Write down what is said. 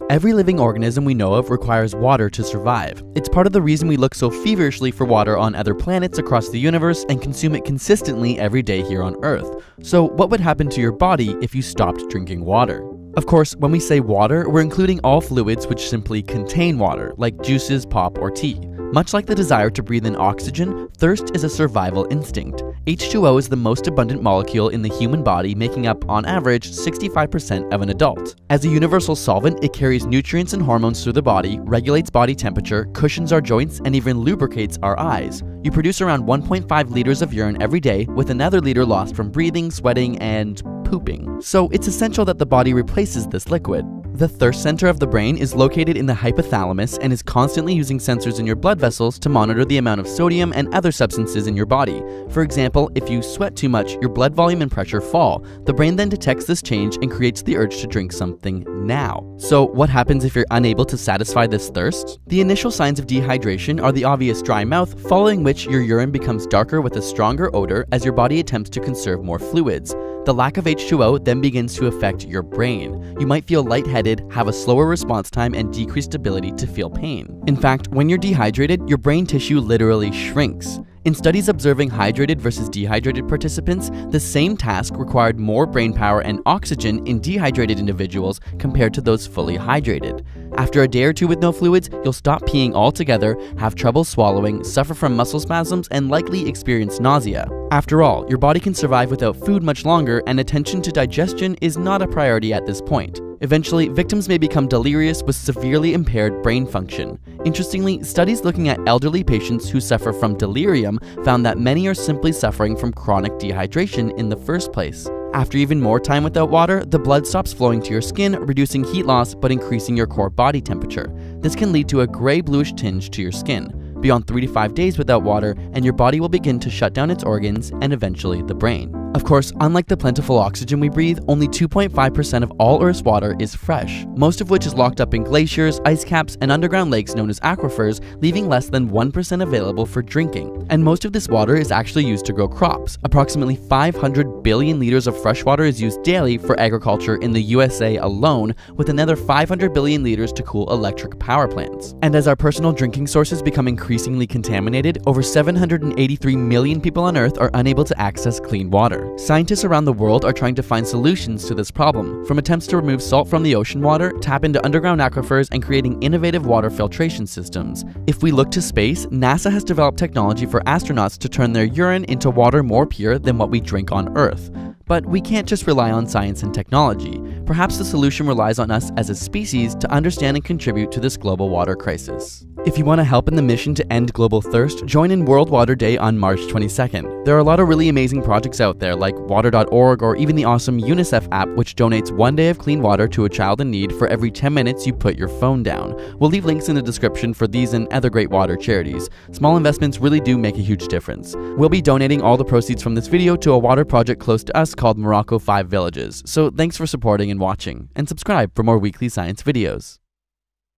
Every living organism we know of requires water to survive. It's part of the reason we look so feverishly for water on other planets across the universe and consume it consistently every day here on Earth. So what would happen to your body if you stopped drinking water? Of course, when we say water, we're including all fluids which simply contain water, like juices, pop, or tea. Much like the desire to breathe in oxygen, thirst is a survival instinct. H2O is the most abundant molecule in the human body, making up, on average, 65% of an adult. As a universal solvent, it carries nutrients and hormones through the body, regulates body temperature, cushions our joints, and even lubricates our eyes. You produce around 1.5 liters of urine every day, with another liter lost from breathing, sweating, and pooping. So it's essential that the body replaces this liquid. The thirst center of the brain is located in the hypothalamus and is constantly using sensors in your blood vessels to monitor the amount of sodium and other substances in your body. For example, if you sweat too much, your blood volume and pressure fall. The brain then detects this change and creates the urge to drink something now. So what happens if you're unable to satisfy this thirst? The initial signs of dehydration are the obvious dry mouth, following which your urine becomes darker with a stronger odor as your body attempts to conserve more fluids. The lack of H2O then begins to affect your brain. You might feel lightheaded, have a slower response time, and decreased ability to feel pain. In fact, when you're dehydrated, your brain tissue literally shrinks. In studies observing hydrated versus dehydrated participants, the same task required more brain power and oxygen in dehydrated individuals compared to those fully hydrated. After a day or two with no fluids, you'll stop peeing altogether, have trouble swallowing, suffer from muscle spasms, and likely experience nausea. After all, your body can survive without food much longer, and attention to digestion is not a priority at this point. Eventually, victims may become delirious with severely impaired brain function. Interestingly, studies looking at elderly patients who suffer from delirium found that many are simply suffering from chronic dehydration in the first place. After even more time without water, the blood stops flowing to your skin, reducing heat loss but increasing your core body temperature. This can lead to a gray-bluish tinge to your skin. Beyond 3 to 5 days without water, and your body will begin to shut down its organs and eventually the brain. Of course, unlike the plentiful oxygen we breathe, only 2.5% of all Earth's water is fresh, most of which is locked up in glaciers, ice caps, and underground lakes known as aquifers, leaving less than 1% available for drinking. And most of this water is actually used to grow crops. Approximately 500 billion liters of fresh water is used daily for agriculture in the USA alone, with another 500 billion liters to cool electric power plants. And as our personal drinking sources become increasingly contaminated, over 783 million people on Earth are unable to access clean water. Scientists around the world are trying to find solutions to this problem, from attempts to remove salt from the ocean water, tap into underground aquifers, and creating innovative water filtration systems. If we look to space, NASA has developed technology for astronauts to turn their urine into water more pure than what we drink on Earth. But we can't just rely on science and technology. Perhaps the solution relies on us as a species to understand and contribute to this global water crisis. If you want to help in the mission to end global thirst, join in World Water Day on March 22nd. There are a lot of really amazing projects out there like water.org or even the awesome UNICEF app, which donates 1 day of clean water to a child in need for every 10 minutes you put your phone down. We'll leave links in the description for these and other great water charities. Small investments really do make a huge difference. We'll be donating all the proceeds from this video to a water project close to us called Morocco 5 Villages. So thanks for supporting and watching, and subscribe for more weekly science videos.